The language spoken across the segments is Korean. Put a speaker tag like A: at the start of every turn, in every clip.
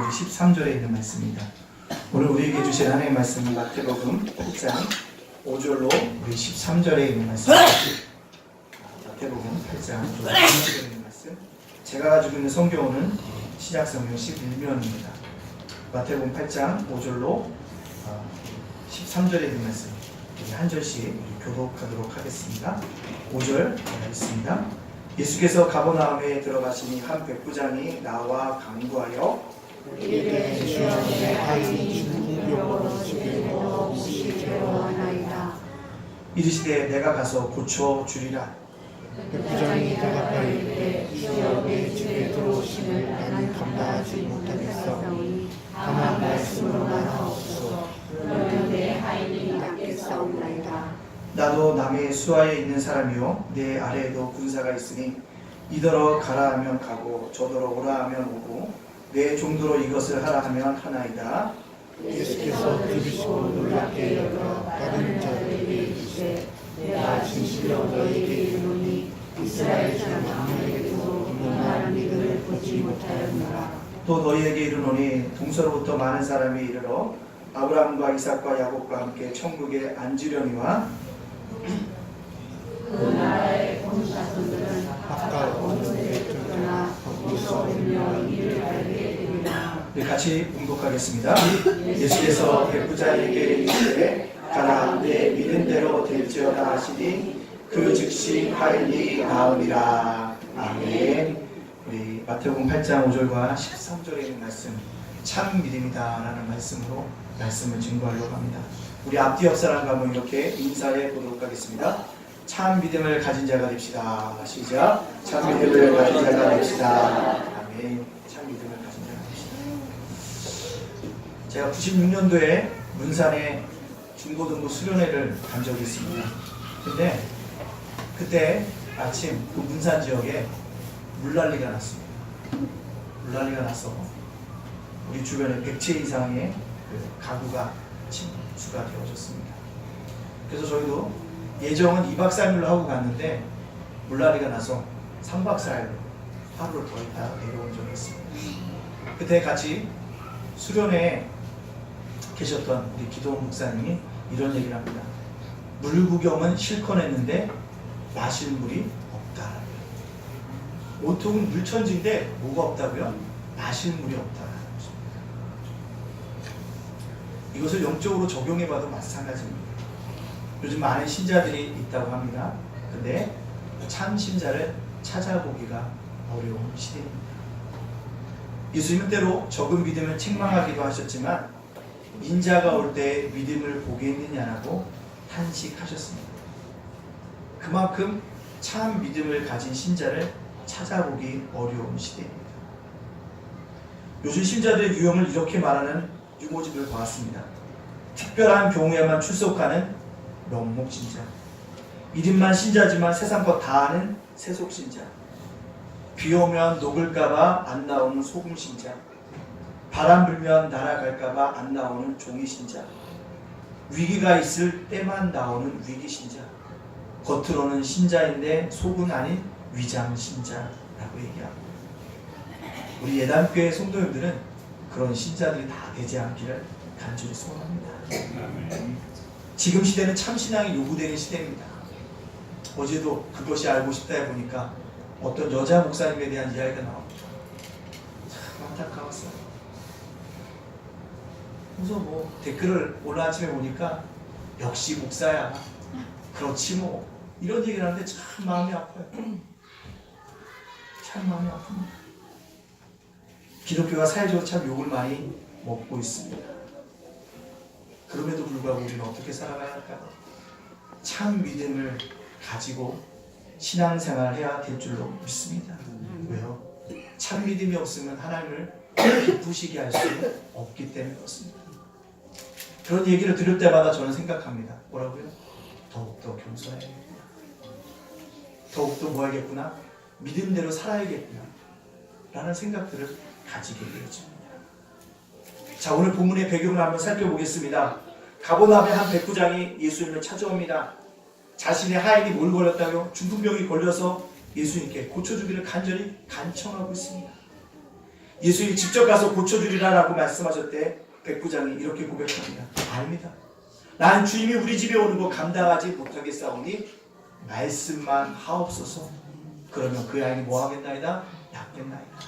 A: 5절 13절에 있는 말씀입니다. 오늘 우리에게 주신 하나님의 말씀은 마태복음 8장 5절로 우리 13절에 있는 말씀입니다. 마태복음 8장 5절로 13절에 있는 말씀. 제가 가지고 있는 성경은 신약성경 11면입니다. 마태복음 8장 5절로 13절에 있는 말씀. 우리 한 절씩 교독하도록 하겠습니다. 5절 읽습니다. 예수께서 가버나움에 들어가시니 한 백부장이 나와 간구하여
B: 이르되 주여 내 아이 중풍병으로 죽이고 몹시 괴로워하나이다.
A: 이르시되 내가 가서 고쳐 주리라.
B: 백부장이 대답하여 이르되 주여 내 집에 들어오심을 나는 감당하지 못하겠사오니 다만 말씀으로만 하옵소서. 그러면 내 하인이 낫겠사옵나이다.
A: 나도 남의 수하에 있는 사람이요 내 아래에도 군사가 있으니 이더러 가라 하면 가고 저더러 오라 하면 오고 내 종도로 이것을 하라 하면 하나이다.
B: 예수께서 들으시고 놀랍게 여겨 다른 자들에게 이르시되 내가 진실로 너희에게 이르노니 이스라엘 사람 아무에게도 이만한 믿음을 보지 못하였노라.
A: 또 너희에게 이르노니 동서로부터 많은 사람이 이르러 아브라함과 이삭과 야곱과 함께 천국에 앉으려니와
B: 그 나라의 온 자손들은 각각 어느 데 쫓겨나 거기서 울며 이를 알게 되리라.
A: 우리 같이 봉독하겠습니다. 예수께서 백부장에게 이르시되 가라 내 믿음대로 될지어다 하시니 그 즉시 하인이 나으리라. 아멘. 우리 마태복음 8장 5절과 13절에 있는 말씀 참 믿음이다 라는 말씀으로 말씀을 증거하려고 합니다. 우리 앞뒤 옆 사람과 한번 이렇게 인사해 보도록 하겠습니다. 참 믿음을 가진 자가 됩시다. 시작. 참 믿음을 가진 자가 됩시다. 아멘. 참 믿음을 가진 자가 됩시다. 제가 96년도에 문산에 중고등부 수련회를 간 적이 있습니다. 근데 그때 아침 그 문산 지역에 물난리가 났습니다. 물난리가 나서 우리 주변에 100채 이상의 그 가구가 침수가 되어졌습니다. 그래서 저희도 예정은 2박 3일로 하고 갔는데 물난리가 나서 3박 4일로 하루를 더 있다가 내려온 적이 있습니다. 그때 같이 수련회에 계셨던 우리 기도원 목사님이 이런 얘기를 합니다. 물 구경은 실컷 했는데 마실 물이 없다. 온통은 물천지인데 뭐가 없다고요? 마실 물이 없다. 이것을 영적으로 적용해봐도 마찬가지입니다. 요즘 많은 신자들이 있다고 합니다. 근데 참 신자를 찾아보기가 어려운 시대입니다. 예수님은 때로 적은 믿음을 책망하기도 하셨지만 인자가 올 때 믿음을 보겠느냐라고 탄식하셨습니다. 그만큼 참 믿음을 가진 신자를 찾아보기 어려운 시대입니다. 요즘 신자들의 유형을 이렇게 말하는 유모집을 보았습니다. 특별한 경우에만 출석하는 명목신자, 이름만 신자지만 세상 것 다 아는 세속신자, 비 오면 녹을까봐 안 나오는 소금신자, 바람 불면 날아갈까봐 안 나오는 종이신자, 위기가 있을 때만 나오는 위기신자, 겉으로는 신자인데 속은 아닌 위장신자라고 얘기합니다. 우리 예단교회 성도님들은 그런 신자들이 다 되지 않기를 간절히 소원합니다. 지금 시대는 참신앙이 요구되는 시대입니다. 어제도 그것이 알고 싶다 해보니까 어떤 여자 목사님에 대한 이야기가 나옵니다. 참 안타까웠어요. 그래서 뭐 댓글을 오늘 아침에 보니까 역시 목사야, 그렇지 뭐, 이런 얘기를 하는데 참 마음이 아파요. 참 마음이 아픕니다. 기독교가 사회적으로 참 욕을 많이 먹고 있습니다. 그럼에도 불구하고 우리는 어떻게 살아가야 할까요? 참 믿음을 가지고 신앙생활을 해야 될 줄로 믿습니다. 왜요? 참 믿음이 없으면 하나님을 기쁘시게 할 수 없기 때문에 그렇습니다. 그런 얘기를 들을 때마다 저는 생각합니다. 뭐라고요? 더욱더 겸손해야겠구나. 더욱더 뭐 하겠구나? 믿음대로 살아야겠구나. 라는 생각들을 가지게 되어집니다. 자, 오늘 본문의 배경을 한번 살펴보겠습니다. 가버나움의 한 백부장이 예수님을 찾아옵니다. 자신의 하인이 뭘 걸렸다고요? 중풍병이 걸려서 예수님께 고쳐주기를 간절히 간청하고 있습니다. 예수님이 직접 가서 고쳐주리라라고 말씀하셨대. 백부장이 이렇게 고백합니다. 아닙니다. 난 주님이 우리 집에 오는 거 감당하지 못하겠사오니 말씀만 하옵소서. 그러면 그 아이는 뭐 하겠나이다? 낫겠나이다.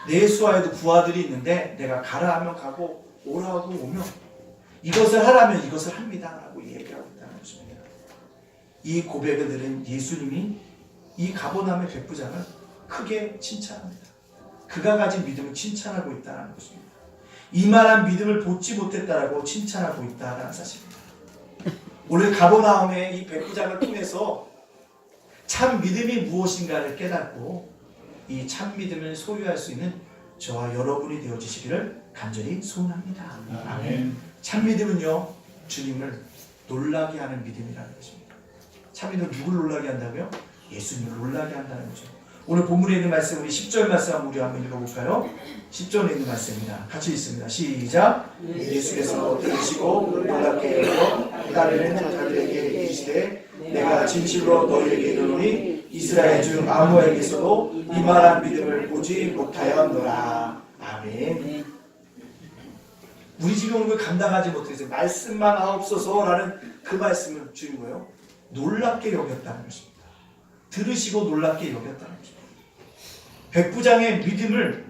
A: 내 수하에도 부하들이 있는데 내가 가라 하면 가고 오라 하고 오며 이것을 하라면 이것을 합니다 라고 얘기하고 있다는 것입니다. 이 고백을 들은 예수님이 이 가버나움의 백부장을 크게 칭찬합니다. 그가 가진 믿음을 칭찬하고 있다는 것입니다. 이만한 믿음을 보지 못했다라고 칭찬하고 있다는 사실입니다. 오늘 가버나움의 이 백부장을 통해서 참 믿음이 무엇인가를 깨닫고 이 참 믿음을 소유할 수 있는 저와 여러분이 되어주시기를 간절히 소원합니다. 아멘. 참 믿음은요, 주님을 놀라게 하는 믿음이라는 것입니다. 참 믿음은 누굴 놀라게 한다고요? 예수님을 놀라게 한다는 거죠. 오늘 본문에 있는 말씀, 우리 10절 말씀 한번 읽어볼까요? 10절에 있는 말씀입니다. 같이 읽습니다. 시작. 예수께서 들으시고 놀랍게 여겨 기다리는 자들에게 이르시되 내가 진실로 너희에게 이르노니 이스라엘 중 아무에게서도 이만한 믿음을 보지 못하였노라. 아멘. 우리 집에 오는 걸 감당하지 못해서 말씀만 하옵소서라는 그 말씀을 주인 거예요. 놀랍게 여겼다는 것입니다. 들으시고 놀랍게 여겼다는 것입니다. 백부장의 믿음을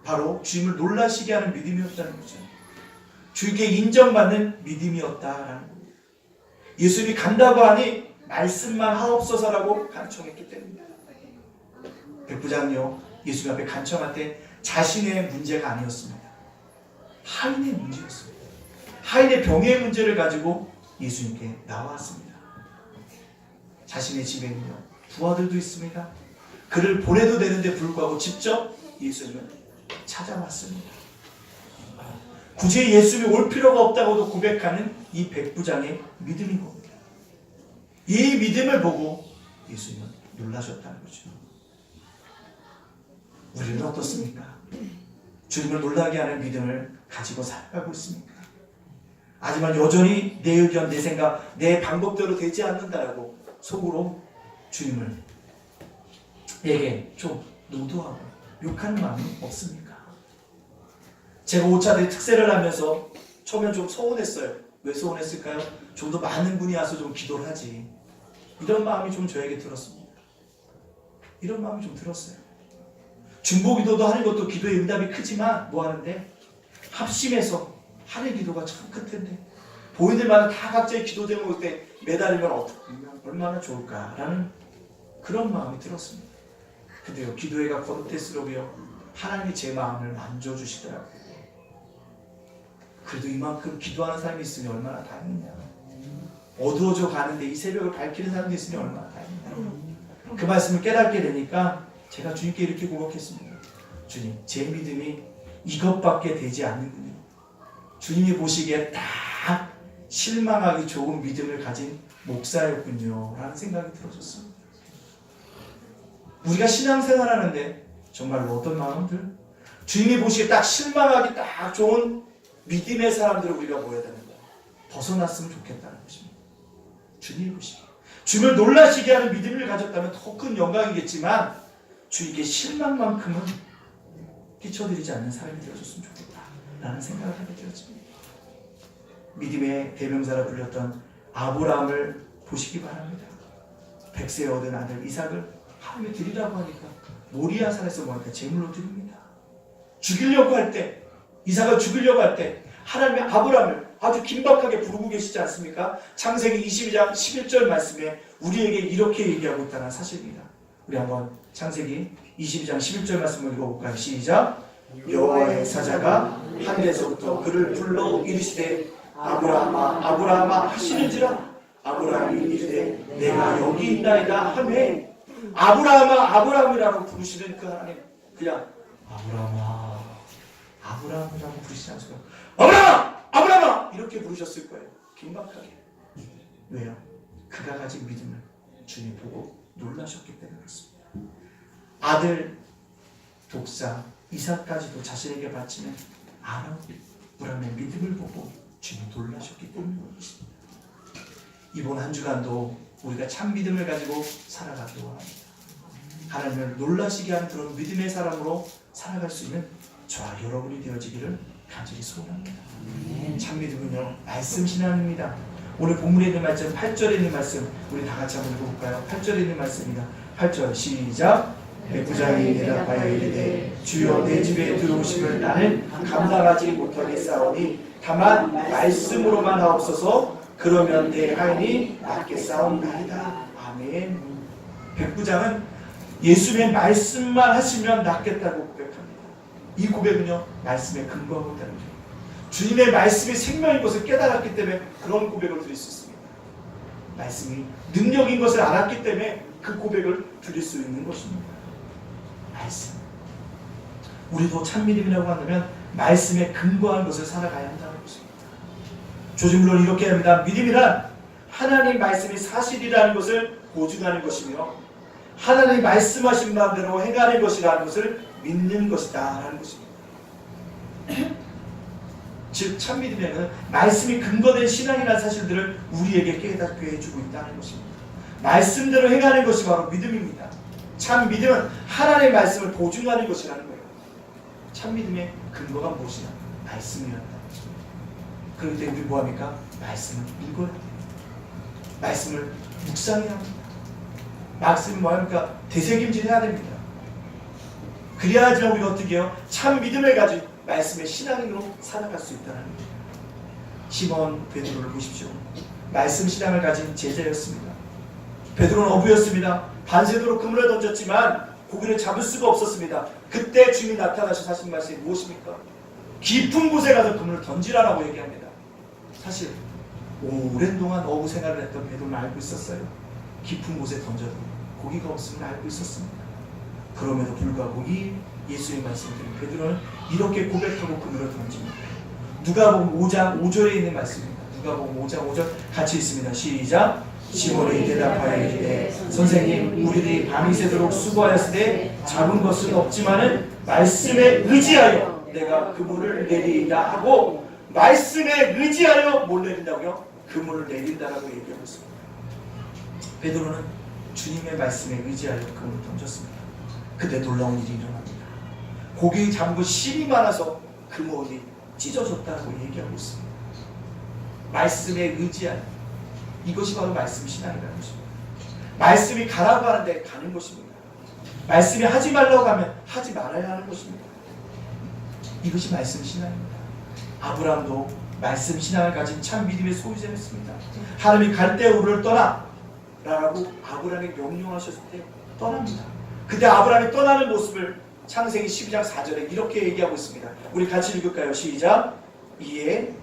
A: 바로 주님을 놀라시게 하는 믿음이었다는 거죠. 주에게 인정받는 믿음이었다라는 겁니다. 예수님이 간다고 하니 말씀만 하옵소서라고 간청했기 때문입니다. 백부장이요, 예수님 앞에 간청할 때 자신의 문제가 아니었습니다. 하인의 문제였습니다. 하인의 병의 문제를 가지고 예수님께 나왔습니다. 자신의 집에는요, 부하들도 있습니다. 그를 보내도 되는데 불구하고 직접 예수님을 찾아왔습니다. 굳이 예수님이 올 필요가 없다고도 고백하는 이 백부장의 믿음인 겁니다. 이 믿음을 보고 예수님은 놀라셨다는 거죠. 우리는 어떻습니까? 주님을 놀라게 하는 믿음을 가지고 살아가고 있습니까? 하지만 여전히 내 의견, 내 생각, 내 방법대로 되지 않는다라고 속으로 주님을 에게 좀 노도하고 욕하는 마음이 없습니까? 제가 5차대 특세를 하면서 처음엔 좀 서운했어요. 왜 서운했을까요? 좀 더 많은 분이 와서 좀 기도를 하지. 이런 마음이 좀 저에게 들었습니다. 이런 마음이 좀 들었어요. 중보기도도 하는 것도 기도의 응답이 크지만 뭐 하는데 합심해서 하는 기도가 참 큰 텐데 보이들마다 다 각자의 기도 제목일 때 매달리면 얼마나 좋을까라는 그런 마음이 들었습니다. 근데요, 기도회가 거듭될수록요 하나님이 제 마음을 만져주시더라고요. 그래도 이만큼 기도하는 사람이 있으니 얼마나 다행이냐. 어두워져 가는데 이 새벽을 밝히는 사람이 있으니 얼마나 다행이냐. 그 말씀을 깨닫게 되니까 제가 주님께 이렇게 고백했습니다. 주님, 제 믿음이 이것밖에 되지 않는군요. 주님이 보시기에 딱 실망하기 좋은 믿음을 가진 목사였군요 라는 생각이 들어졌습니다. 우리가 신앙생활하는데 정말로 어떤 마음들? 주님이 보시기에 딱 실망하기 딱 좋은 믿음의 사람들을 우리가 모여야 되는 거예요. 벗어났으면 좋겠다는 것입니다. 주님이 보시기에 주님을 놀라시게 하는 믿음을 가졌다면 더 큰 영광이겠지만 주님께 실망만큼은 끼쳐드리지 않는 사람이 되어줬으면 좋겠다라는 생각을 하게 되었습니다. 믿음의 대명사라 불렸던 아브라함을 보시기 바랍니다. 100세에 얻은 아들 이삭을 하나님이 드리라고 하니까 모리아 산에서 뭐하니까 제물로 드립니다. 죽이려고 할 때, 이삭을 죽이려고 할 때 하나님이 아브라함을 아주 긴박하게 부르고 계시지 않습니까? 창세기 22장 11절 말씀에 우리에게 이렇게 얘기하고 있다는 사실입니다. 우리 한번 창세기 22장 11절 말씀을 읽어볼까요? 시작. 여호와의 사자가 하늘에서부터 그를 불러 이르시되 아브라함아 아브라함아 하시는지라. 아브라함이 이르되 내가 여기 있나이다 하매 아브라함아 아브라함이라고 부르시는 그 하나님, 그냥 아브라함아 아브라함이라고 부르시지 않습니까? 아브라함아 아브라함아 이렇게 부르셨을 거예요. 긴박하게. 왜요? 그가 가진 믿음을 주님 보고 놀라셨기 때문에 그렇습니다. 아들 독사 이삭까지도 자신에게 바치는 아브라함의 믿음을 보고 주님 놀라셨기 때문에 그렇습니다. 이번 한 주간도 우리가 참 믿음을 가지고 살아가기로 합니다. 하나님을 놀라시게 하는 그런 믿음의 사람으로 살아갈 수 있는 저와 여러분이 되어지기를 간절히 소원합니다. 참 믿음은요, 말씀 신앙입니다. 오늘 본문에 있는 말씀, 8절에 있는 말씀 우리 다 같이 한번 읽어볼까요? 8절에 있는 말씀입니다. 8절 시작. 백부장이 대답하여 이르되 주여 내 집에 들어오심을 나는 감당하지 못하겠사오니 다만 말씀으로만 하옵소서. 그러면 내 하인이 낫겠사옵나이다. 아멘. 백부장은 예수님의 말씀만 하시면 낫겠다고 고백합니다. 이 고백은요, 말씀에 근거하고 있다는 거죠. 주님의 말씀이 생명인 것을 깨달았기 때문에 그런 고백을 드릴 수 있습니다. 말씀이 능력인 것을 알았기 때문에 그 고백을 드릴 수 있는 것입니다. 말씀. 우리도 참믿음이라고 한다면 말씀에 근거한 것을 살아가야 한다는 것입니다. 조직물론 이렇게 합니다. 믿음이란 하나님 말씀이 사실이라는 것을 보증하는 것이며 하나님 말씀하신 바대로 행하는 것이라는 것을 믿는 것이다 라는 것입니다. 즉 참믿음에는 말씀이 근거된 신앙이라는 사실들을 우리에게 깨닫게 해주고 있다는 것입니다. 말씀대로 행하는 것이 바로 믿음입니다. 참 믿음은 하나님의 말씀을 보증하는 것이라는 거예요. 참 믿음의 근거가 무엇이냐? 말씀이란다. 그럴 때 우리 뭐합니까? 말씀을 읽어야 돼요. 말씀을 묵상해야 합니다. 말씀이 뭐합니까? 되새김질해야 됩니다. 그래야지만 우리가 어떻게 해요? 참 믿음을 가지고 말씀의 신앙으로 살아갈 수 있다는 거예요. 시몬 베드로를 보십시오. 말씀 신앙을 가진 제자였습니다. 베드로는 어부였습니다. 반세도로 그물을 던졌지만 고기를 잡을 수가 없었습니다. 그때 주님이 나타나셔서 하신 말씀이 무엇입니까? 깊은 곳에 가서 그물을 던지라라고 얘기합니다. 사실 오랜 동안 어부 생활을 했던 베드로는 알고 있었어요. 깊은 곳에 던져도 고기가 없음을 알고 있었습니다. 그럼에도 불구하고 이 예수의 말씀을 드린 베드로는 이렇게 고백하고 그물을 던집니다. 누가복음 5장 5절에 있는 말씀입니다. 누가복음 5장 5절 같이 읽습니다. 시작. 시몬이 대답하여 이르되 선생님 우리들이 밤이 새도록 수고하였으되 잡은 것은 없지만은 말씀에 의지하여 내가 그물을 내리이다 하고 말씀에 의지하여 뭘 내린다고요? 그물을 내린다라고 얘기하고 있습니다. 베드로는 주님의 말씀에 의지하여 그물을 던졌습니다. 그때 놀라운 일이 일어납니다. 고기 잡은 것 실이 많아서 그물이 찢어졌다고 얘기하고 있습니다. 말씀에 의지하여, 이것이 바로 말씀 신앙이라는 것입니다. 말씀이 가라고 하는데 가는 것입니다. 말씀이 하지 말라고 하면 하지 말아야 하는 것입니다. 이것이 말씀 신앙입니다. 아브라함도 말씀 신앙을 가진 참 믿음의 소유자였습니다. 하나님이 갈대우를 떠나 라고 아브라함에게 명령하셨을 때 떠납니다. 그때 아브라함이 떠나는 모습을 창세기 12장 4절에 이렇게 얘기하고 있습니다. 우리 같이 읽을까요? 시작. 이에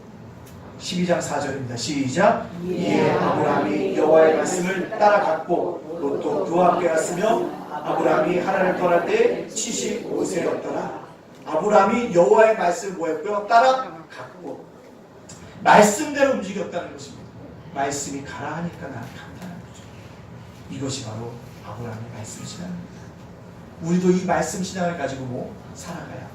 A: 12장 4절입니다. 시작. 이에 아브라함이 여호와의 말씀을 따라갔고 롯도 그와 함께 갔으며 아브라함이 하나님을 떠날 때 75세였더라. 아브라함이 여호와의 말씀을 뭐했고요? 따라갔고 말씀대로 움직였다는 것입니다. 말씀이 가라 하니까 나는 간다는 거죠. 이것이 바로 아브라함의 말씀 신앙입니다. 우리도 이 말씀 신앙을 가지고 살아가야 합니다.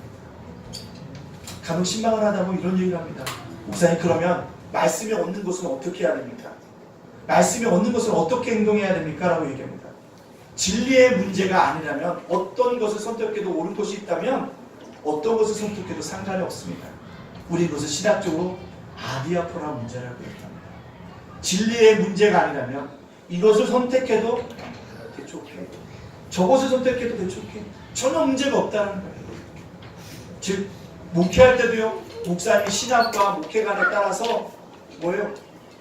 A: 간혹 신방을 하다 보면 이런 얘기를 합니다. 목사님, 그러면 말씀이 없는 것은 어떻게 해야 됩니까? 말씀이 없는 것은 어떻게 행동해야 됩니까? 라고 얘기합니다. 진리의 문제가 아니라면 어떤 것을 선택해도 옳은 것이 있다면 어떤 것을 선택해도 상관이 없습니다. 우리 이것을 신학적으로 아디아포라 문제라고 얘기합니다. 진리의 문제가 아니라면 이것을 선택해도 대충 저것을 선택해도 대충 전혀 문제가 없다는 거예요. 즉 목회할 때도요, 목사님의 신학과 목회관에 따라서 뭐예요?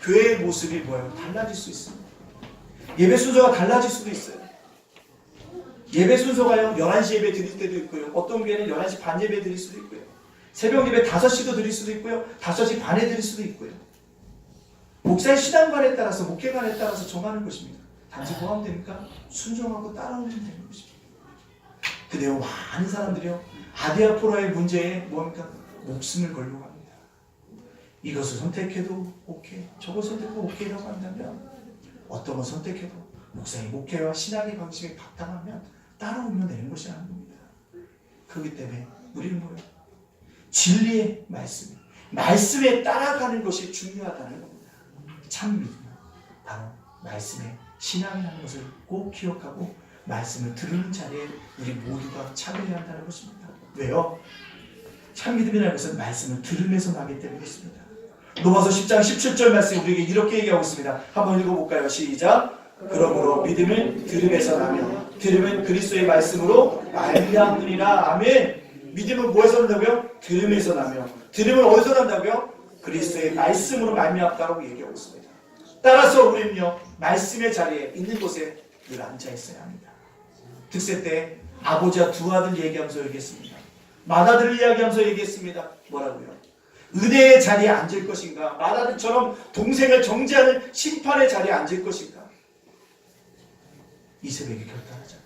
A: 교회의 모습이 뭐예요? 달라질 수 있습니다. 예배 순서가 달라질 수도 있어요. 예배 순서가요, 11시 예배 드릴 때도 있고요, 어떤 교회는 11시 반 예배 드릴 수도 있고요, 새벽 예배 5시도 드릴 수도 있고요, 5시 반에 드릴 수도 있고요. 목사의 신앙관에 따라서, 목회관에 따라서 정하는 것입니다. 단지 뭐 하면 됩니까? 순종하고 따라오면 되는 것입니다. 근데요, 많은 사람들이요, 아디아포라의 문제에 뭐합니까? 목숨을 걸려고 합니다. 이것을 선택해도 오케이, 저것을 선택해도 오케이라고 한다면 어떤 걸 선택해도 목사의 목회와 신앙의 방식에 바탕하면 따라오면 되는 것이라는 겁니다. 그렇기 때문에 우리는 뭐예요? 진리의 말씀, 말씀에 따라가는 것이 중요하다는 겁니다. 참 믿음은 바로 말씀의 신앙이라는 것을 꼭 기억하고 말씀을 들은 자리에 우리 모두가 참여해야 한다는 것입니다. 왜요? 참 믿음이라는 것은 말씀을 들으면서 나기 때문에 그렇습니다. 로마서 10장 17절 말씀이 우리에게 이렇게 얘기하고 있습니다. 한번 읽어볼까요? 시작. 그러므로 믿음은 들음에서 나며 들음은 그리스도의 말씀으로 말미암느니라. 아멘. 믿음은 뭐에서 난다고요? 들음에서 나며 들음은 어디서 난다고요? 그리스도의 말씀으로 말미암다라고 얘기하고 있습니다. 따라서 우리는요 말씀의 자리에 있는 곳에 늘 앉아 있어야 합니다. 득세 때 아버지와 두 아들 얘기하면서 얘기했습니다. 맏아들을 이야기하면서 얘기했습니다. 뭐라고요? 은혜의 자리에 앉을 것인가? 맏아들처럼 동생을 정죄하는 심판의 자리에 앉을 것인가? 이 새벽에 결단하자.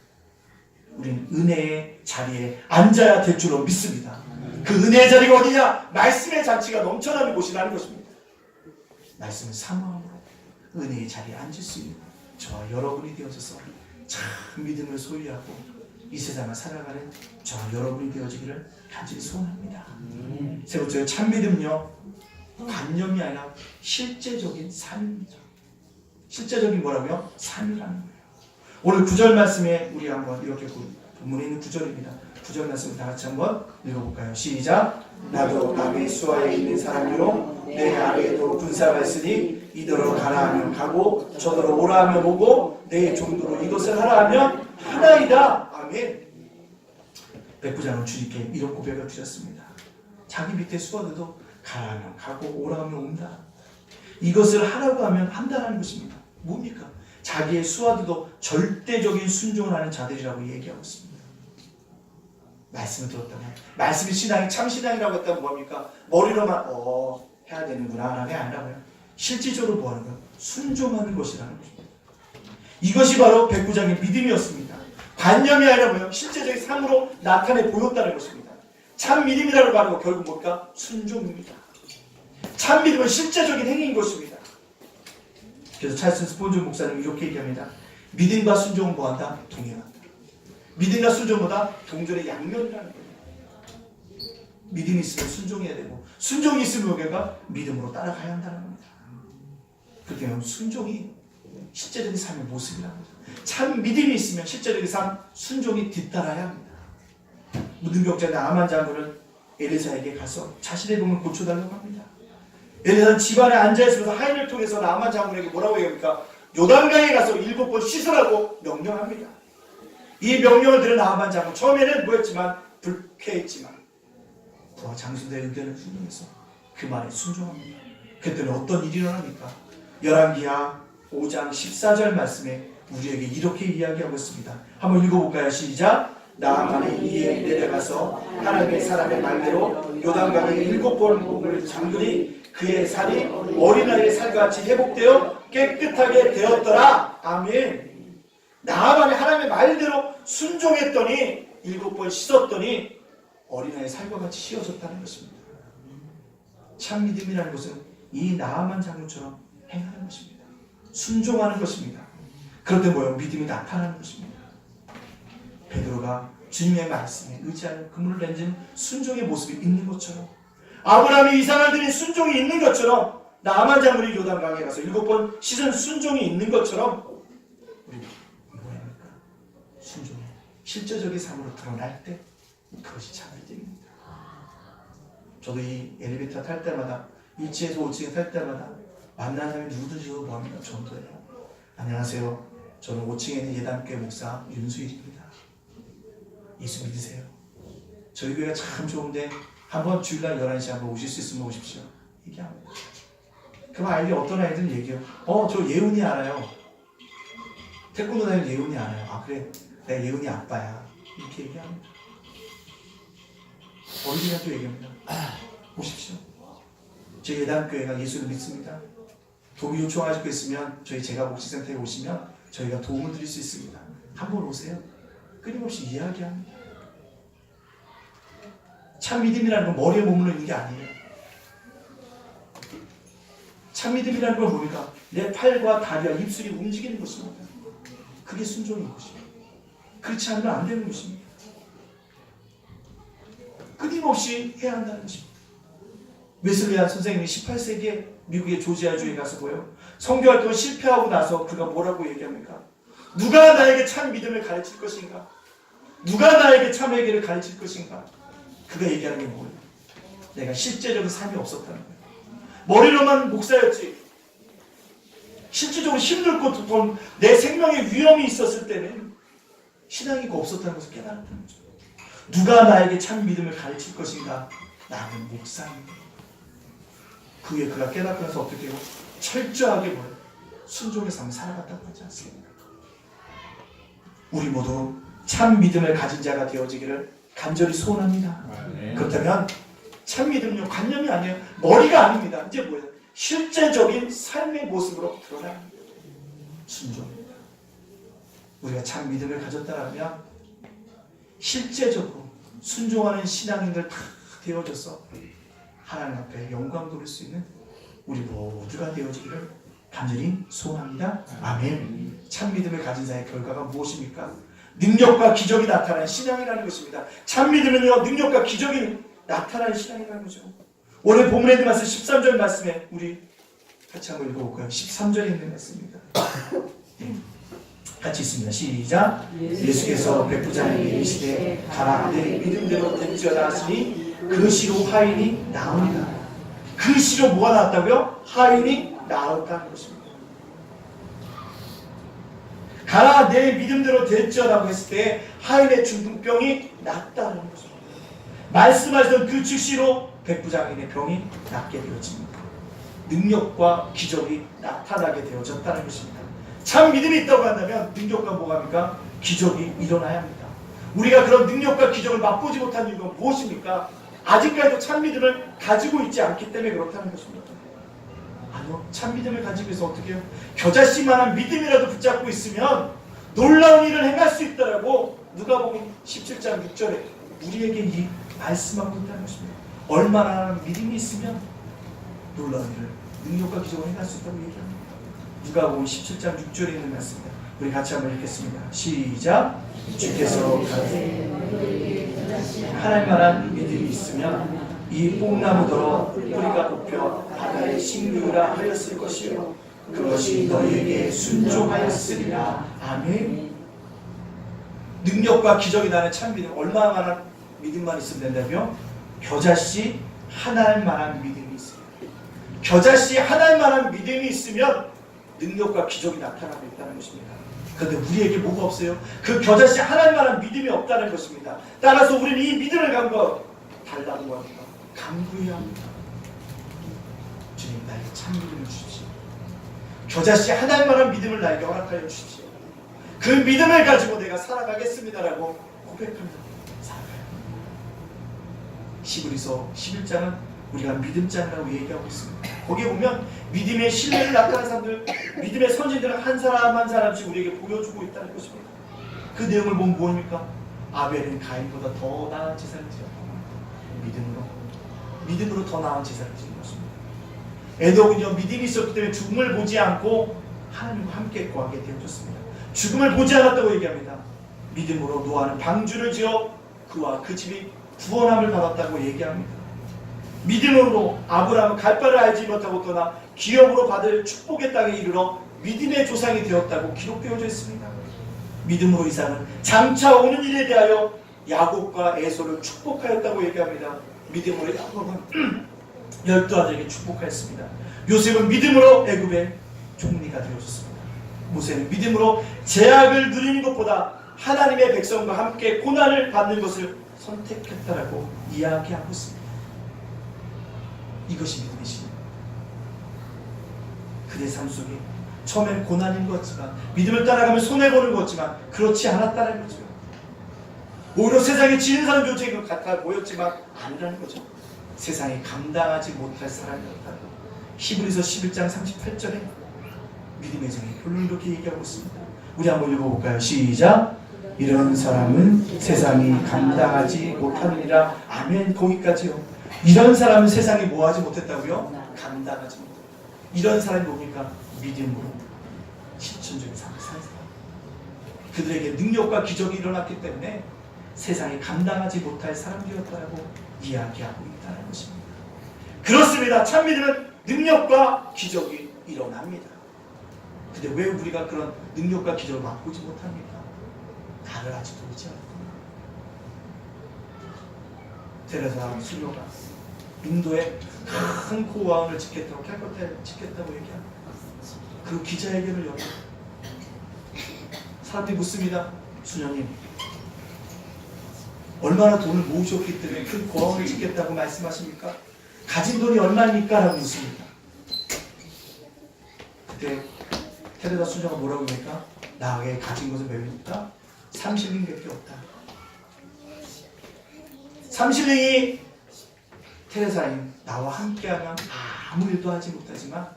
A: 우리는 은혜의 자리에 앉아야 될 줄로 믿습니다. 그 은혜의 자리가 어디냐? 말씀의 잔치가 넘쳐나는 곳이라는 것입니다. 말씀을 사모함으로 은혜의 자리에 앉을 수 있는 저와 여러분이 되어져서 참 믿음을 소유하고 이 세상을 살아가는 저와 여러분이 되어지기를 간절히 소원합니다. 세 번째, 참 믿음은요 관념이 아니라 실제적인 삶입니다. 실제적인 뭐라고요? 삶이라는 거예요. 오늘 9절 말씀에 우리 한번 이렇게 본문에 있는 9절입니다. 9절 말씀 다 같이 한번 읽어볼까요? 시작. 나도 남의 수하에 있는 사람이로 내 아래에도 군사가 있으니 이더러 가라 하면 가고 저더러 오라 하면 오고 내 종도로 이것을 하라 하면 하나이다. 아멘. 백부장은 주님께 이런 고백을 드렸습니다. 자기 밑에 수하들도 가라 하면 가고 오라 하면 온다. 이것을 하라고 하면 한다는 것입니다. 뭡니까? 자기의 수하들도 절대적인 순종을 하는 자들이라고 얘기하고 있습니다. 말씀을 들었다면 말씀이 신앙이 참 신앙이라고 했다면 뭐합니까? 머리로만 해야 되는구나 라는 게 아니라고요. 실질적으로 뭐하는 거예요? 순종하는 것이라는 것입니다. 이것이 바로 백부장의 믿음이었습니다. 관념이 아니라 뭐예요? 실제적인 삶으로 나타내 보였다는 것입니다. 참 믿음이라고 하는 거 결국 뭘까? 순종입니다. 참 믿음은 실제적인 행위인 것입니다. 그래서 찰스 스폰전 목사님 이렇게 얘기합니다. 믿음과 순종은 뭐한다? 동행한다. 믿음과 순종보다 동전의 양면이라는 거예요. 믿음이 있으면 순종해야 되고 순종이 있으면 우리가 믿음으로 따라가야 한다는 겁니다. 그렇게 하면 순종이 실제적인 삶의 모습이라는 거죠. 참 믿음이 있으면 실제적인 삶, 순종이 뒤따라야 합니다. 무등격자 나아만 장군은 엘리사에게 가서 자신의 몸을 고쳐달라고 합니다. 엘리사는 집안에 앉아있으면서 하인을 통해서 나아만 장군에게 뭐라고 얘기합니까? 요단강에 가서 7번 씻으라고 명령합니다. 이 명령을 들은 나아만 장군 처음에는 뭐였지만 불쾌했지만 부하 장수들의 의견을 순종해서 그 말에 순종합니다. 그랬더니 어떤 일이 일어납니까? 열왕기하 5장 14절 말씀에 우리에게 이렇게 이야기하고 있습니다. 한번 읽어볼까요? 시작. 나아만이 이에 내려가서 하나님의 사람의 말대로 요단강에 7번 몸을 잠그니 그의 살이 어린아이의 살같이 회복되어 깨끗하게 되었더라. 아멘. 나아만이 하나님의 말대로 순종했더니 7번 씻었더니 어린아이의 살과 같이 씌워졌다는 것입니다. 참 믿음이라는 것은 이 나아만 장군처럼 행하는 것입니다. 순종하는 것입니다. 그럴 때 뭐예요? 믿음이 나타나는 것입니다. 베드로가 주님의 말씀에 의지하여 그물을 던진 순종의 모습이 있는 것처럼 아브라함이 이삭을 드린 순종이 있는 것처럼 나아만 장군이 요단강에 가서 7번 씻은 순종이 있는 것처럼 우리 뭐합니까? 순종이 실제적인 삶으로 드러날 때 그것이 참 믿음입니다. 저도 이 엘리베이터 탈 때마다 1층에서 5층에 탈 때마다 만나는 사람이 누구든지 뭐합니까? 전도예요. 안녕하세요. 저는 5층에 있는 예담교회 목사 윤수일입니다. 예수 믿으세요. 저희 교회가 참 좋은데 한번 주일날 11시에 한번 오실 수 있으면 오십시오. 얘기합니다. 그럼 아이들이 어떤 아이들은 얘기해요. 저 예훈이 알아요. 태권도 다니는 예훈이 알아요. 아 그래? 내가 예훈이 아빠야. 이렇게 얘기합니다. 어린이한테 얘기합니다. 오십시오. 저희 예담교회가 예수를 믿습니다. 도움이 요청하실 거 있으면 저희 제가복지센터에 오시면 저희가 도움을 드릴 수 있습니다. 한번 오세요. 끊임없이 이야기합니다. 참 믿음이라는 건 머리에 머물러 있는 게 아니에요. 참 믿음이라는 건 뭡니까? 내 팔과 다리와 입술이 움직이는 것입니다. 그게 순종인 것입니다. 그렇지 않으면 안 되는 것입니다. 끊임없이 해야 한다는 것입니다. 웨슬리안 선생님이 18세기에 미국의 조지아주에 가서 뭐예요? 선교활동을 실패하고 나서 그가 뭐라고 얘기합니까? 누가 나에게 참 믿음을 가르칠 것인가? 누가 나에게 참 회개를 가르칠 것인가? 그가 얘기하는 게 뭐예요? 내가 실제적인 삶이 없었다는 거예요. 머리로만 목사였지 실질적으로 힘들 것도 내 생명에 위험이 있었을 때는 신앙이 없었다는 것을 깨달았다는 거죠. 누가 나에게 참 믿음을 가르칠 것인가? 나는 목사입니다. 그 후에 그가 깨닫고 나서 어떻게 해요? 철저하게 뭐예요? 순종의 삶을 살아갔다고 하지 않습니까? 우리 모두 참 믿음을 가진 자가 되어지기를 간절히 소원합니다. 그렇다면 참 믿음은요 관념이 아니에요. 머리가 아닙니다. 이제 뭐예요? 실제적인 삶의 모습으로 드러나는 순종입니다. 우리가 참 믿음을 가졌다면 실제적으로 순종하는 신앙인들 다 되어져서 하나님 앞에 영광 돌릴 수 있는 우리 모두가 되어지기를 간절히 소원합니다. 아멘. 참 믿음을 가진 자의 결과가 무엇입니까? 능력과 기적이 나타나는 신앙이라는 것입니다. 참 믿음은요 능력과 기적이 나타나는 신앙이라는 거죠. 오늘 본문에 있는 말씀 13절 말씀에 우리 같이 한번 읽어볼까요? 13절에 있는 말씀입니다. 같이 있습니다. 시작. 예수께서 백부장에게 이르시되 가라 내 믿음대로 될지어다 하시니 그 시로 화인이 나으니라. 그 시로 뭐가 나왔다고요? 화인이 나았다는 것입니다. 가라 내 믿음대로 될지어다고 했을 때 화인의 중풍병이 낫다는 것입니다. 말씀하시던 그 즉시로 백부장인의 병이 낫게 되어집니다. 능력과 기적이 나타나게 되어졌다는 것입니다. 참 믿음이 있다고 한다면 능력과 뭐합니까? 기적이 일어나야 합니다. 우리가 그런 능력과 기적을 맛보지 못한 이유가 무엇입니까? 아직까지도 참 믿음을 가지고 있지 않기 때문에 그렇다는 것입니다. 아니요, 참 믿음을 가지고 있어서 어떻게 해요? 겨자씨만한 믿음이라도 붙잡고 있으면 놀라운 일을 행할 수 있다라고 누가복음 17장 6절에 우리에게 이 말씀하고 있다는 것입니다. 얼마나 믿음이 있으면 놀라운 일을 능력과 기적을 행할 수 있다고 얘기합니다. 누가복음 17장 6절에 있는 말씀입니다. 우리 같이 한번 읽겠습니다. 시작. 주께서 하나님 만한 믿음이 있으면 이 뽕나무더러 뿌리가 뽑혀 바다에 싱그라 하였을 것이요 그것이 너희에게 순종하였으리라. 아멘. 능력과 기적이 나는 참 믿음. 얼마나 많은 믿음만 있으면 된다며? 겨자씨 하나만한 믿음이 있어요. 겨자씨 하나만한 믿음이 있으면 능력과 기적이 나타나고 있다는 것입니다. 그런데 우리에게 뭐가 없어요? 그 겨자씨 하나만한 믿음이 없다는 것입니다. 따라서 우리는 이 믿음을 갖고 달라고 합니다. 간구해야 합니다. 주님 나에게 참 믿음을 주십시오. 겨자씨 하나만한 믿음을 나에게 허락하여 주십시오. 그 믿음을 가지고 내가 살아가겠습니다라고 고백합니다. 히브리서 11장은 우리가 믿음장이라고 얘기하고 있습니다. 거기에 보면 믿음의 신뢰를 나타내는 사람들, 믿음의 선진들은 한 사람 한 사람씩 우리에게 보여주고 있다는 것입니다. 그 내용을 보면 뭐입니까? 아벨은 가인보다 더 나은 제사를 드렸다. 믿음으로 더 나은 제사를 드린 것입니다. 에녹은요 믿음이 있었기 때문에 죽음을 보지 않고 하나님과 함께 거하게 되어졌습니다. 죽음을 보지 않았다고 얘기합니다. 믿음으로 노아는 방주를 지어 그와 그 집이 구원함을 받았다고 얘기합니다. 믿음으로 아브라함은 갈 바를 알지 못하고 떠나 기업으로 받을 축복의 땅에 이르러 믿음의 조상이 되었다고 기록되어져 있습니다. 믿음으로 이삭은 장차 오는 일에 대하여 야곱과 에서를 축복하였다고 얘기합니다. 믿음으로 야곱은 12아들에게 축복하였습니다. 요셉은 믿음으로 애굽의 총리가 되어졌습니다. 모세는 믿음으로 제약을 누리는 것보다 하나님의 백성과 함께 고난을 받는 것을 선택했다라고 이야기하고 있습니다. 이것이 믿음의 신입니다. 그의 삶 속에 처음엔 고난인 것 같지만 믿음을 따라가면 손해보는 것 같지만 그렇지 않았다는 거죠. 오히려 세상에 지는 사람조차 같아 보였지만 아니라는 거죠. 세상이 감당하지 못할 사람이었다고 히브리서 11장 38절에 믿음의 정의 별로 이렇게 얘기하고 있습니다. 우리 한번 읽어볼까요? 시작. 이런 사람은 세상이 감당하지 못하느니라. 아멘. 거기까지요. 이런 사람은 세상이 뭐하지 못했다고요? 감당하지 못했다. 이런 사람이 뭡니까? 믿음으로 실천적인 삶을 산 사람. 그들에게 능력과 기적이 일어났기 때문에 세상이 감당하지 못할 사람들이었다고 이야기하고 있다는 것입니다. 그렇습니다. 참 믿음은 능력과 기적이 일어납니다. 근데 왜 우리가 그런 능력과 기적을 맛보지 못합니까? 나를 아직도 믿지 않고. 테레사 수녀가 인도에 큰 고아원을 짓겠다고, 캘커타에 짓겠다고 얘기합니다. 그 기자회견을 열어 사람들이 묻습니다. 수녀님, 얼마나 돈을 모으셨기 때문에 큰 고아원을 짓겠다고 말씀하십니까? 가진 돈이 얼마입니까? 라고 묻습니다. 그때 테레사 수녀가 뭐라고 합니까? 나에게 가진 것은 몇입니까? 3실링밖에 없다. 3실링이 테레사인 나와 함께하면 아무 일도 하지 못하지만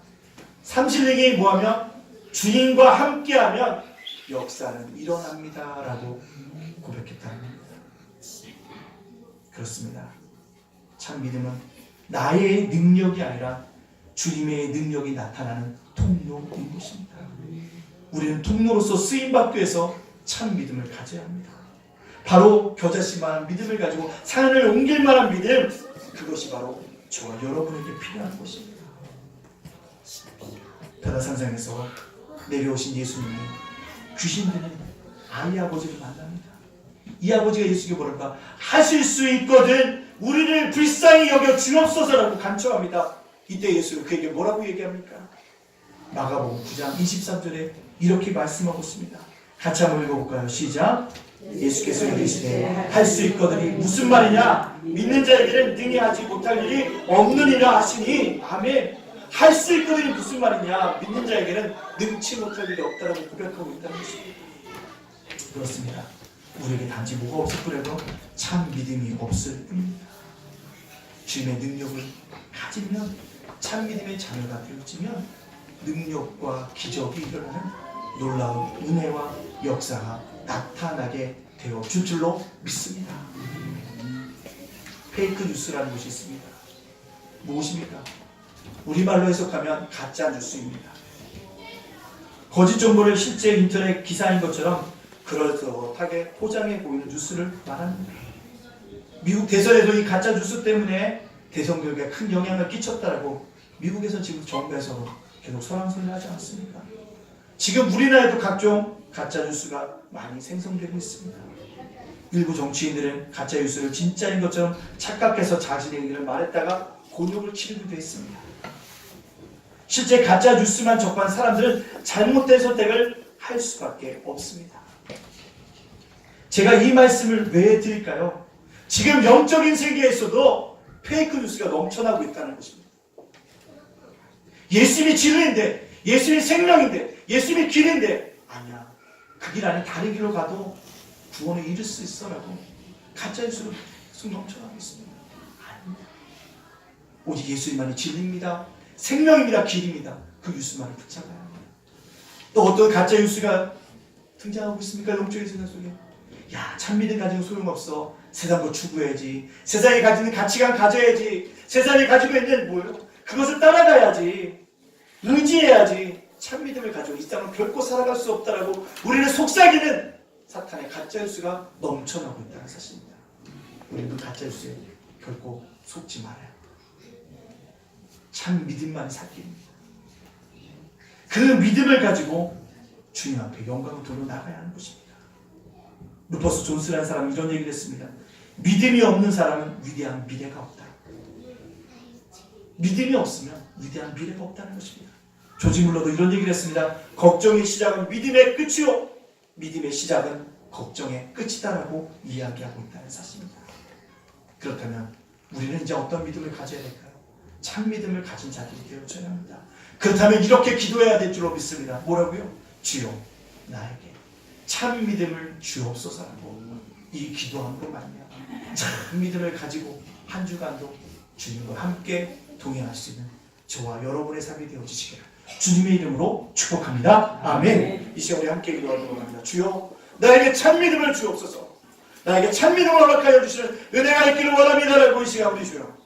A: 3실링이 뭐하면 주님과 함께하면 역사는 일어납니다 라고 고백했다는 겁니다. 그렇습니다. 참 믿음은 나의 능력이 아니라 주님의 능력이 나타나는 통로인 것입니다. 우리는 통로로서 쓰임받기 위해서 참 믿음을 가져야 합니다. 바로 겨자씨만한 믿음을 가지고 산을 옮길 만한 믿음, 그것이 바로 저와 여러분에게 필요한 것입니다. 바다산상에서 내려오신 예수님이 귀신 들린 아이 아버지를 만납니다. 이 아버지가 예수에게 뭐랄까, 하실 수 있거든 우리를 불쌍히 여겨 주옵소서라고 간청합니다. 이때 예수는 그에게 뭐라고 얘기합니까? 마가복음 9장 23절에 이렇게 말씀하고 있습니다. 같이 한번 읽어볼까요? 시작. 예수께서 이르시되 할 수 있거든이 무슨 말이냐? 믿는 자에게는 능히 하지 못할 일이 없느니라 하시니. 아멘. 할 수 있거든이 무슨 말이냐? 믿는 자에게는 능치 못할 일이 없다라고 고백하고 있다는 것입니다. 그렇습니다. 우리에게 단지 뭐가 없을 뿐더러 참 믿음이 없을 뿐입니다. 주님의 능력을 가지면, 참 믿음의 자녀가 되어지면 능력과 기적이 일어나는 놀라운 은혜와 역사가 나타나게 되어 줄 줄로 믿습니다. 페이크 뉴스라는 것이 있습니다. 무엇입니까? 우리말로 해석하면 가짜 뉴스입니다. 거짓 정보를 실제 인터넷 기사인 것처럼 그럴듯하게 포장해 보이는 뉴스를 말합니다. 미국 대선에도 이 가짜 뉴스 때문에 대선 결과에 큰 영향을 끼쳤다고 미국에서 지금 정부에서 계속 설왕설래 하지 않습니까? 지금 우리나라에도 각종 가짜 뉴스가 많이 생성되고 있습니다. 일부 정치인들은 가짜 뉴스를 진짜인 것처럼 착각해서 자신의 의견을 말했다가 곤욕을 치르기도 했습니다. 실제 가짜 뉴스만 접한 사람들은 잘못된 선택을 할 수밖에 없습니다. 제가 이 말씀을 왜 드릴까요? 지금 영적인 세계에서도 페이크 뉴스가 넘쳐나고 있다는 것입니다. 예수님이 진리인데, 예수님이 생명인데, 예수님이 길인데, 아니야, 그 길 안에 다른 길로 가도 구원에 이를 수 있어라고 가짜 뉴스로 계속 넘쳐나고 있습니다. 아닙니다. 오직 예수님만이 진리입니다, 생명입니다, 길입니다. 그 뉴스만을 붙잡아야 합니다. 또 어떤 가짜 뉴스가 등장하고 있습니까? 영적인 세상 속에. 야, 참믿음 가지고 소용없어. 세상도 추구해야지. 세상이 가지는 가치관 가져야지. 세상이 가지고 있는 뭐예요? 그것을 따라가야지. 의지해야지. 참믿음을 가지고 이 땅은 결코 살아갈 수 없다라고 우리를 속삭이는 사탄의 가짜뉴스가 넘쳐나고 있다는 사실입니다. 우리는 그 가짜뉴스에 결코 속지 말아야 합니다. 참 믿음만이 살 길입니다. 그 믿음을 가지고 주님 앞에 영광을 돌려 나가야 하는 것입니다. 루퍼스 존스라는 사람이 이런 얘기를 했습니다. 믿음이 없는 사람은 위대한 미래가 없다. 믿음이 없으면 위대한 미래가 없다는 것입니다. 조지 물러도 이런 얘기를 했습니다. 걱정의 시작은 믿음의 끝이요, 믿음의 시작은 걱정의 끝이다라고 이야기하고 있다는 사실입니다. 그렇다면 우리는 이제 어떤 믿음을 가져야 될까요? 참 믿음을 가진 자들이 되어줘야 합니다. 그렇다면 이렇게 기도해야 될 줄로 믿습니다. 뭐라고요? 주여, 나에게 참 믿음을 주옵소서라고 이 기도함으로 말미암아 참 믿음을 가지고 한 주간도 주님과 함께 동행할 수 있는 저와 여러분의 삶이 되어주시기를 주님의 이름으로 축복합니다. 아멘. 이 시간에 함께 기도하도록 합니다. 주여, 나에게 참 믿음을 주옵소서. 나에게 참 믿음을 허락하여 주시는 은혜가 있기를 원합니다라고 이 시간 우리 주여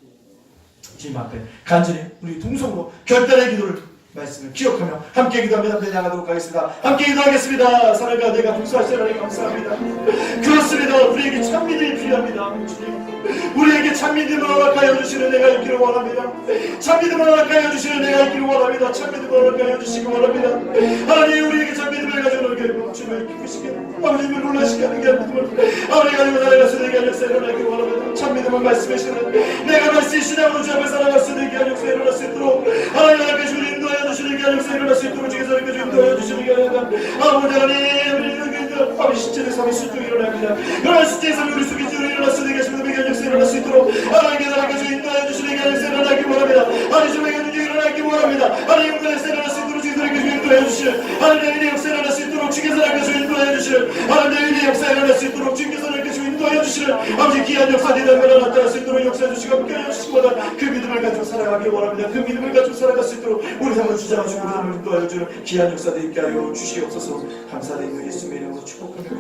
A: 주님 앞에 간절히 우리 동성으로 결단의 기도를 말씀을 기억하며 함께 기도하며 함께 나가도록 하겠습니다. 함께 기도하겠습니다. 사랑과 내가 복수하시는 하나님 감사합니다. 그렇습니다. 우리에게 참 믿음이 필요합니다. 주님, 우리에게 참 믿음을 허락하여 주시는 내가 있기를 원합니다. 참 믿음을 허락하여 주시는 내가 있기를 원합니다. 참 믿음을 허락하여 주시기 원합니다. 하나님, 우리에게 참 믿음을 가지고 너에게 주님을 기쁘시게 아버님을 놀라시게 하는 게 믿음을 아버지 가지고 살아가서 내게 하는 역사 일어나기를 원합니다. 참 믿음을 말씀하시는 내가 말씀이 신앙으로 주 앞에 살아갈 수 있는 게 하는 역사 일어날 수 있도록 하나님 하나님께 주님 인도하여 주시는 게 하는 역사 일어날 수 있도록 주께서 하나님께 주님 인도하여 주시는 게 아니라 아버지 하나님 아버지 신체의 삶이 순종이 일어납니다. 그러나 신체의 삶이 우리 속에 일어날 수 있는 게 하시는 게 하는 역사 일어날 수 있도록 하나님께 하나님께 주님 인도하여 주시는 게 하는 역사 일어나기 원합니다. 하나님 주님의 은혜가 일어나기 원합니다. 하나님 영광의 역사 일어날 수 있도록 주께서 하나님께 주님 인도하여 주시는 하나님의 은혜의 역사 일어날 수 있도록 주께서 하나님께 주님 인도하여 주시는 하나님의 은혜의 역사 일어날 수 있도록 주께서 하나님께 주님 인도하여 주시는 아버지 귀한 역사 대단하게 나타날 수 있도록 역사해 주시고 함께 해주시기보다 그 믿음을 가지고 살아가길 원합니다. 그 믿음을 가지고 살아갈 수 있도록 우리 삶을 주장하시고 우리 삶을 인도하여 주는 귀한 역사들 있게 하여 주시옵소서. 감사드리며 예수님의 이름으로 축복합니다.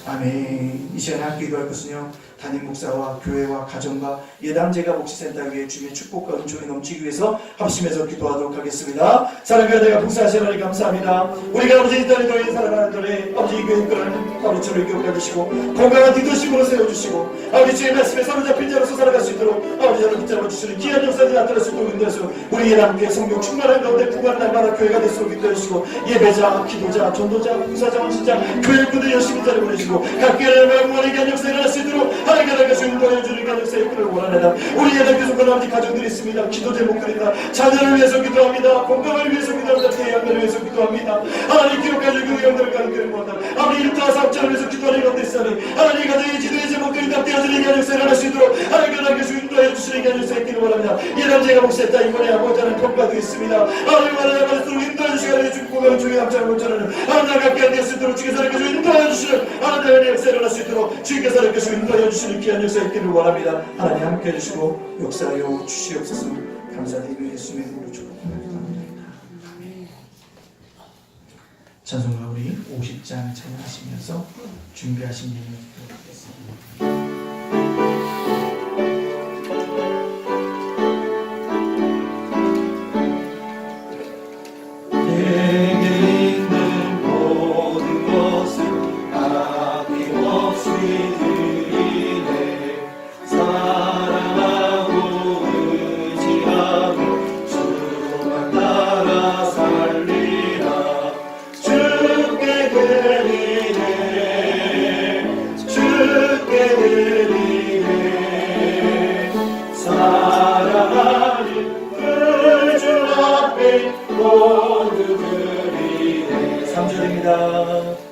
A: 아멘. 이 시간에 함께 기도할 것은요, 담임 목사와 교회와 가정과 예당제가 목시센터 위에 주님의 축복과 은총이 넘치기 위해서 합심해서 기도하도록 하겠습니다. 사랑하는 내가 복사하시는 하나님 감사합니다. 우리가 아버지 이 땅에 너희 사랑하는 너희 아버지 이 교회 이끌어가는 아버지를 기억해 주시고 건강한 리더십으로 세워주시고 아버지 주의 말씀에 사로잡힌 자로서 살아갈 수 있도록 아버지 저를 붙잡아 주시는 귀한 역사들이 나타날 수 있도록 인도하시고 우리 예당교회 성경 충만한 가운데 부활 날마다 교회가 될 수 있도록 인도하시고 예배자, 기도자, 전도자, 부사자, 원신자 교회 일꾼들 열심히 자리 보내시고 각 교회의 영원히 귀한 역사 일어날 수 있도록 하나님께 나가서 인도하여 주는 귀한 역사의 일꾼을 원하다. 우리 예당 교속관 아버지 가정들이 있습니다. 기도 제목들이다. 자녀를 위해서 기도합니다. 건강을 위해서 기도합니다. 태양들을 위해서 기도합니다. 하나님 기록하여 그 영들을 가는 원한다. 아버지 일터와 사업자를 위해서 기도하는 것들 있으니 하나님 가정의 지도의 제목들이 답되어지는 귀한 역사 일어날 수 있도록 하나님께 나가서 인도하여 주시는 귀한 역사의 일꾼을 원합니다. 예당제가 목사했다. 이번에 아버지는 평가도 있습니다. 하나님 하나님 인도해 주시고 하나님 축복하는 중에 함께하는 문자는 하나님 함께 할 수 있도록 주께서 하나님께서 인도해 주시는 하나님의 역사 일어날 수 있도록 주께서 하나님께서 인도해 주시는 귀한 역사 있기를 원합니다. 하나님 함께 해주시고 역사하여 주시옵소서. 감사드리며 예수님의 이름으로 축복합니다. 찬송가 우리 50장 찬양하시면서 준비하신 예물 드리겠습니다. 감사드립니다.